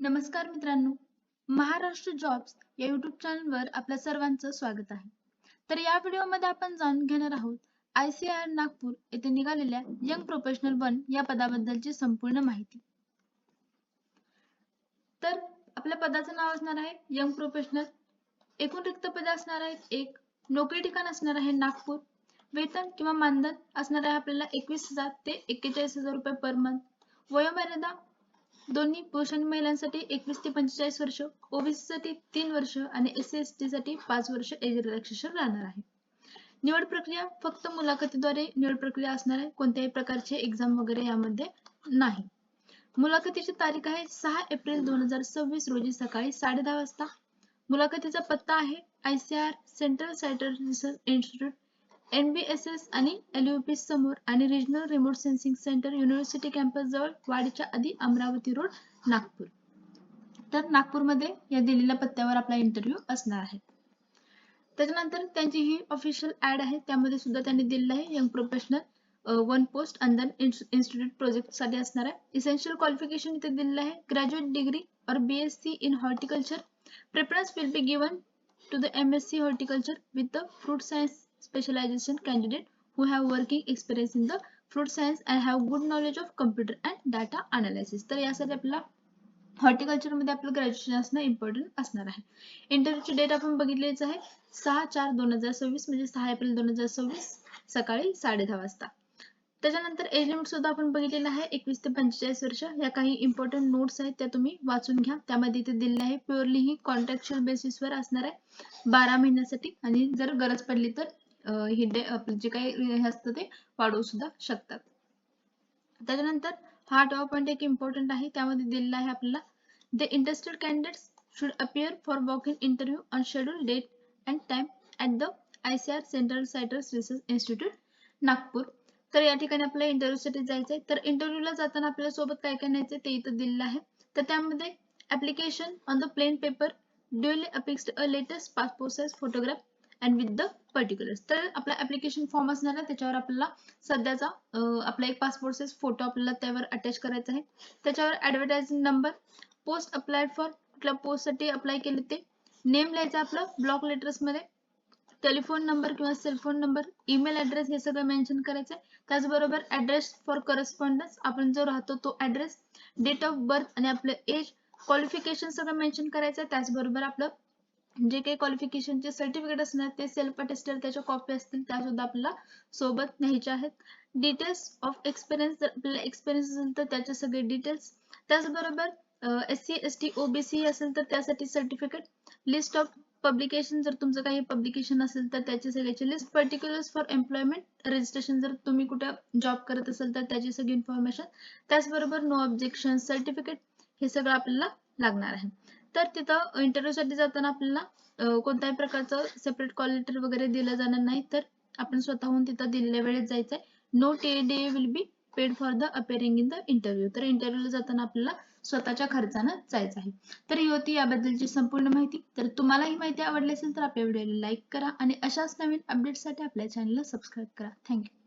नमस्कार मित्रांनो, महाराष्ट्र जॉब्स या YouTube चॅनलवर आपल्या सर्वांचं स्वागत आहे. तर या व्हिडिओमध्ये आपण जाणून घेणार आहोत ICAR नागपूर येथे निघालेल्या यंग प्रोफेशनल 1 या पदाबद्दलची संपूर्ण माहिती. तर आपल्या पदाचं नाव असणार आहे यंग प्रोफेशनल. एकूण रिक्त पदे असणार आहेत 1. नोकरी ठिकाण असणार आहे नागपूर. वेतन किंवा मानधन असणार आहे आपल्याला 21,000 ते 41,000 रुपये पर मंथ. वयोमर्यादा दोन्ही पुरुष आणि महिलांसाठी 21 ते 45 वर्ष, ओबीसी साठी 3 वर्ष आणि SC/ST साठी 5 वर्ष एज रिलॅक्सेशन राहणार आहे. निवड प्रक्रिया फक्त मुलाखतीद्वारे निवड प्रक्रिया असणार आहे. कोणत्याही प्रकारचे एक्झाम वगैरे यामध्ये नाही. मुलाखतीची तारीख आहे 6 एप्रिल 2026 रोजी सकाळी 10:30 वाजता. मुलाखतीचा पत्ता आहे ICAR central citrus research institute NBSS आणि LUP समोर आणि regional remote sensing centre university campus जवळ वाडीच्या आधी अमरावती रोड नागपूर. तर नागपूरमध्ये या दिलेल्या पत्त्यावर आपला इंटरव्ह्यू असणार आहे. त्याच्यानंतर त्यांची ही ऑफिशियल ऍड आहे, त्यामध्ये सुद्धा त्यांनी दिलेलं आहे young professional 1 post under institute project साठी असणार आहे. इसेन्शियल क्वालिफिकेशन इथे दिलेलं आहे ग्रॅज्युएट डिग्री और BSc in horticulture. Preference will be given to the MSc horticulture with the fruit science specialization candidate who have working experience in the fruit science and have good knowledge of computer and data analysis. तर यासाठी आपल्याला horticulture मध्ये आपलं graduation असणं important असणार आहे. इंटरव्ह्यूची date आपण बघितलीच आहे 6/4/2026 म्हणजे 6 एप्रिल 2026 सकाळी 10:30 वाजता. त्याच्यानंतर एज लिमिट सुद्धा आपण बघितलेलं आहे 21 ते 45 वर्ष. या काही इम्पॉर्टंट नोट्स आहेत त्या तुम्ही वाचून घ्या. त्यामध्ये इथे दिलेले आहे प्युअरली ही कॉन्ट्रॅक्च्युअल बेसिसवर असणार आहे 12 महिन्यासाठी आणि जर गरज पडली तर ही जे काही हे असतं ते वाढवू सुद्धा शकतात. त्याच्यानंतर हा टॉप पॉइंट एक इम्पॉर्टंट आहे, त्यामध्ये दिलेला आहे आपल्याला the interested candidates should appear for walk in interview on schedule date and time at the ICAR central citrus research institute Nagpur. तर या ठिकाणी आपल्याला इंटरव्ह्यूसाठी जायचंय. तर इंटरव्ह्यूला जाताना आपल्याला सोबत काय काय न्यायचंय ते इथं दिलेलं आहे. तर त्यामध्ये application on the plain paper, duly affixed a latest passport size photograph and with the particulars. तर आपला ऍप्लिकेशन फॉर्म असणार आहे, त्याच्यावर आपल्याला सध्याचा आपला एक पासपोर्ट साइज फोटो आपल्याला त्यावर अटॅच करायचा आहे. त्याच्यावर advertising number, post applied for कुठल्या पोस्ट साठी अप्लाय केले ते, नेम लिहायचं आपलं ब्लॉक लेटर्स मध्ये, टेलिफोन नंबर किंवा सेलफोन नंबर, ईमेल ऍड्रेस हे सगळं मेन्शन करायचं आहे. त्याचबरोबर ऍड्रेस फॉर करस्पॉन्डन्स, आपण जो राहतो तो ऍड्रेस, डेट ऑफ बर्थ आणि आपलं एज, क्वालिफिकेशन सगळं मेन्शन करायचं आहे. त्याचबरोबर आपलं जे काही क्वालिफिकेशनचे सर्टिफिकेट असणार ते सेल्फ अटेस्टेड त्याच्या कॉपी असतील त्या सुद्धा आपल्याला सोबत न्यायच्या आहेत. डिटेल्स ऑफ एक्सपिरियन्स, जर आपल्याला एक्सपिरियन्स असेल तर त्याचे सगळे डिटेल्स. त्याचबरोबर SC ST OBC असेल तर त्यासाठी सर्टिफिकेट, लिस्ट ऑफ पब्लिकेशन, जर तुमचं काही पब्लिकेशन असेल तर त्याची सगळ्याची list, particulars for employment registration, जर तुम्ही कुठे जॉब करत असेल तर त्याची सगळी इन्फॉर्मेशन. त्याचबरोबर नो ऑब्जेक्शन सर्टिफिकेट हे सगळं आपल्याला लागणार आहे. तर तिथं इंटरव्ह्यू साठी जाताना आपल्याला कोणत्याही प्रकारचं सेपरेट कॉल लेटर वगैरे दिलं जाणार नाही, तर आपण स्वतःहून तिथं दिलेल्या वेळेत जायचंय. No TDA will be paid for the appearing in the interview. तर इंटरव्ह्यूला जाताना आपल्याला स्वतःच्या खर्चानं जायचं आहे. तर ही होती याबद्दलची संपूर्ण माहिती. तर तुम्हाला ही माहिती आवडली असेल तर आपल्या व्हिडिओला लाईक करा आणि अशाच नवीन अपडेट्ससाठी आपल्या चॅनलला सबस्क्राईब करा. थँक्यू.